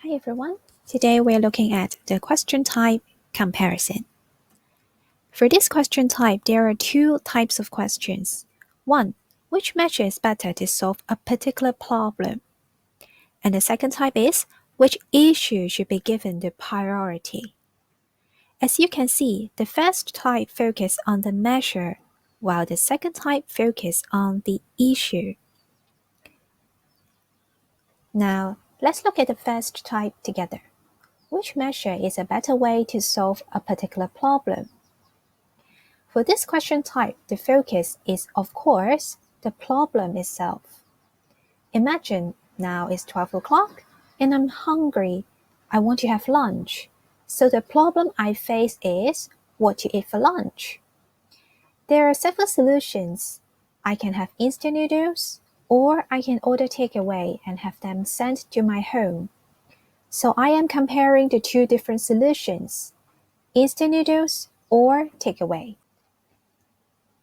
Hi everyone. Today we're looking at the question type comparison. For this question type, there are two types of questions. One, which measure is better to solve a particular problem? And the second type is, which issue should be given the priority? As you can see, the first type focuses on the measure, while the second type focuses on the issue. Now, let's look at the first type together. Which measure is a better way to solve a particular problem? For this question type, the focus is, of course, the problem itself. Imagine now it's 12 o'clock and I'm hungry. I want to have lunch. So the problem I face is what to eat for lunch. There are several solutions. I can have instant noodles, or I can order takeaway and have them sent to my home. So I am comparing the two different solutions, instant noodles or takeaway.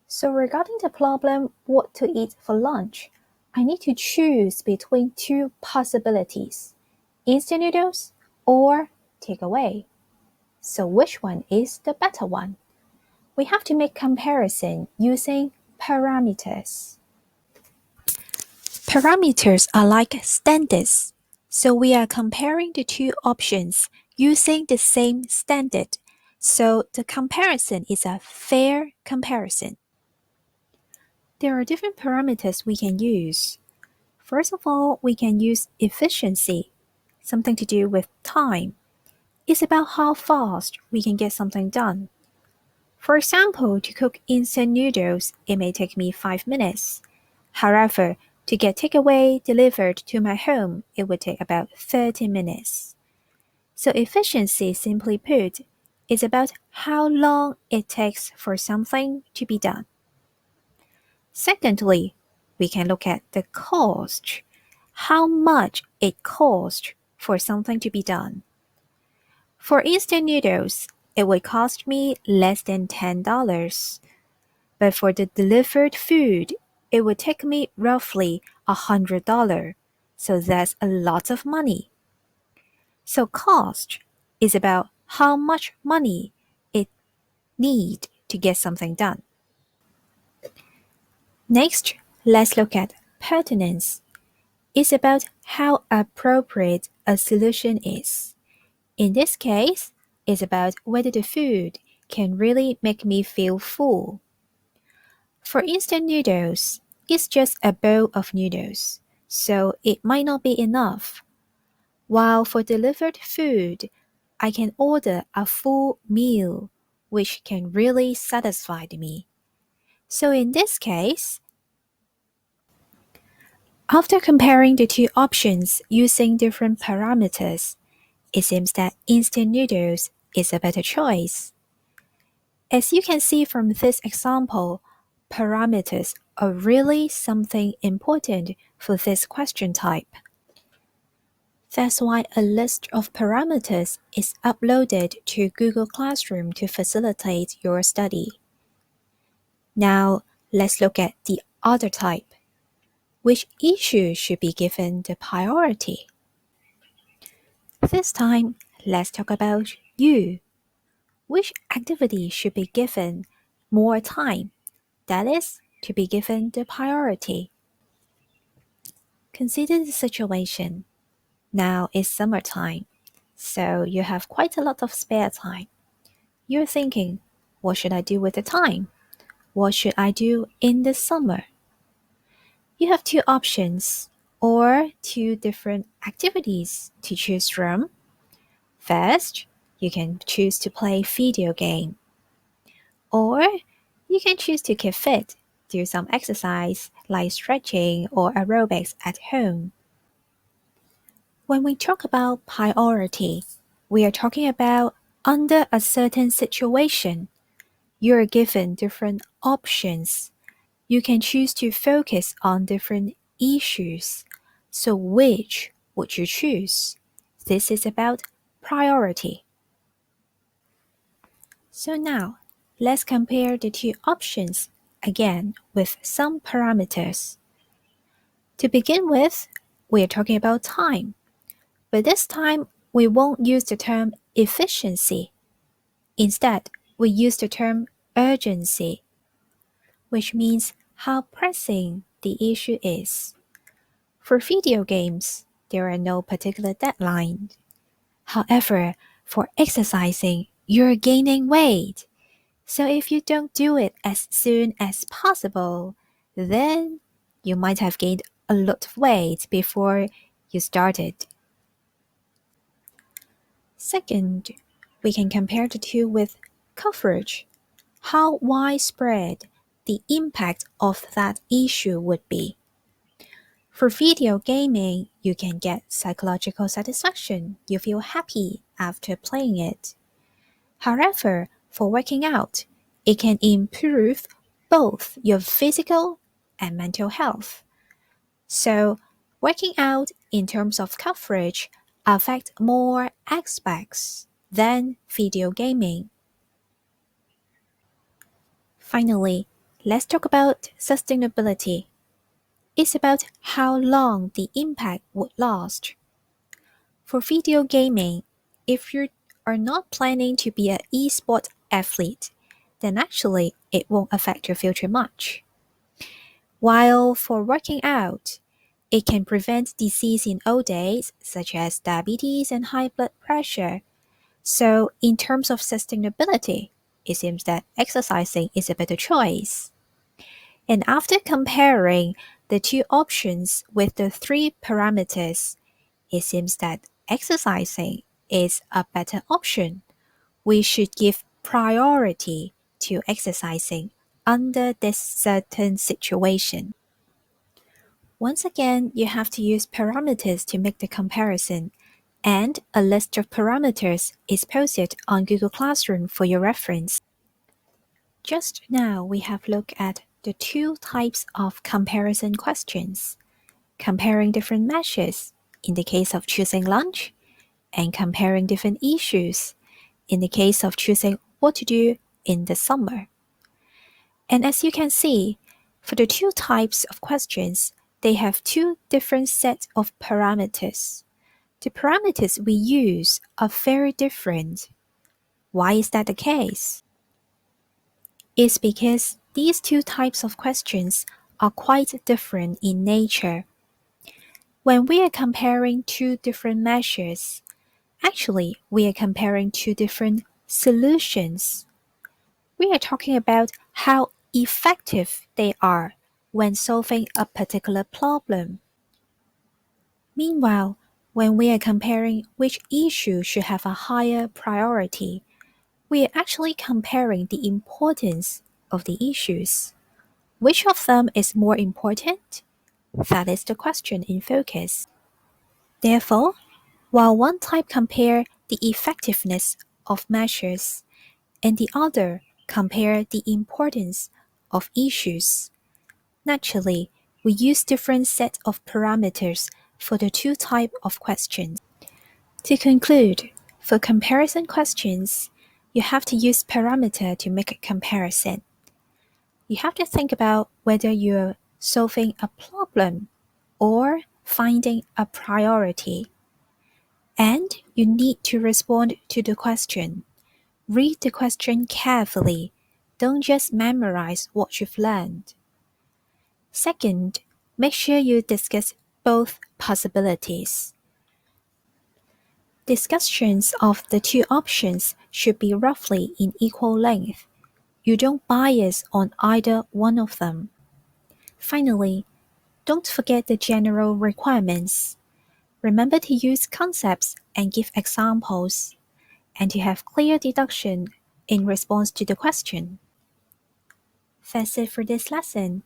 So regarding the problem what to eat for lunch, I need to choose between two possibilities, instant noodles or takeaway. So which one is the better one? We have to make comparison using parameters. Parameters are like standards. So we are comparing the two options using the same standard. So the comparison is a fair comparison. There are different parameters we can use. First of all, we can use efficiency, something to do with time. It's about how fast we can get something done. For example, to cook instant noodles, it may take me 5 minutes. However, to get takeaway delivered to my home, it would take about 30 minutes. So efficiency, simply put, is about how long it takes for something to be done. Secondly, we can look at the cost, how much it costs for something to be done. For instant noodles, it would cost me less than $10. But for the delivered food, it would take me roughly $100. So that's a lot of money. So cost is about how much money it needs to get something done. Next, let's look at pertinence. It's about how appropriate a solution is. In this case, it's about whether the food can really make me feel full. For instant noodles, it's just a bowl of noodles, so it might not be enough. While for delivered food, I can order a full meal, which can really satisfy me. So in this case, after comparing the two options using different parameters, it seems that instant noodles is a better choice. As you can see from this example, parameters are really something important for this question type. That's why a list of parameters is uploaded to Google Classroom to facilitate your study. Now, let's look at the other type. Which issue should be given the priority? This time, let's talk about you. Which activity should be given more time? That is, to be given the priority. Consider the situation. Now it's summertime, so you have quite a lot of spare time. You're thinking, what should I do with the time? What should I do in the summer? You have two options or two different activities to choose from. First, you can choose to play video game. Or you can choose to keep fit, do some exercise like stretching or aerobics at home. When we talk about priority, we are talking about under a certain situation. You are given different options. You can choose to focus on different issues. So which would you choose? This is about priority. So now, let's compare the two options again with some parameters. To begin with, we are talking about time. But this time, we won't use the term efficiency. Instead, we use the term urgency, which means how pressing the issue is. For video games, there are no particular deadline. However, for exercising, you're gaining weight. So if you don't do it as soon as possible, then you might have gained a lot of weight before you started. Second, we can compare the two with coverage. How widespread the impact of that issue would be. For video gaming, you can get psychological satisfaction. You feel happy after playing it. However, for working out, it can improve both your physical and mental health. So, working out in terms of coverage affect more aspects than video gaming. Finally, let's talk about sustainability. It's about how long the impact would last. For video gaming, if you are not planning to be an e-sport athlete, then actually it won't affect your future much. While for working out, it can prevent disease in old age, such as diabetes and high blood pressure. So, in terms of sustainability, it seems that exercising is a better choice. And after comparing the two options with the three parameters, it seems that exercising is a better option. We should give priority to exercising under this certain situation. Once again, you have to use parameters to make the comparison, and a list of parameters is posted on Google Classroom for your reference. Just now, we have looked at the two types of comparison questions, comparing different measures in the case of choosing lunch, and comparing different issues in the case of choosing what to do in the summer. And as you can see, for the two types of questions, they have two different sets of parameters. The parameters we use are very different. Why is that the case? It's because these two types of questions are quite different in nature. When we are comparing two different measures, actually we are comparing two different solutions. We are talking about how effective they are when solving a particular problem. Meanwhile, when we are comparing which issue should have a higher priority, we are actually comparing the importance of the issues. Which of them is more important? That is the question in focus. Therefore, while one type compare the effectiveness of measures and the other compare the importance of issues, naturally, we use different set of parameters for the two type of questions. To conclude, for comparison questions, you have to use parameter to make a comparison. You have to think about whether you're solving a problem or finding a priority. And you need to respond to the question. Read the question carefully. Don't just memorize what you've learned. Second, make sure you discuss both possibilities. Discussions of the two options should be roughly in equal length. You don't bias on either one of them. Finally, don't forget the general requirements. Remember to use concepts and give examples, and to have clear deduction in response to the question. That's it for this lesson.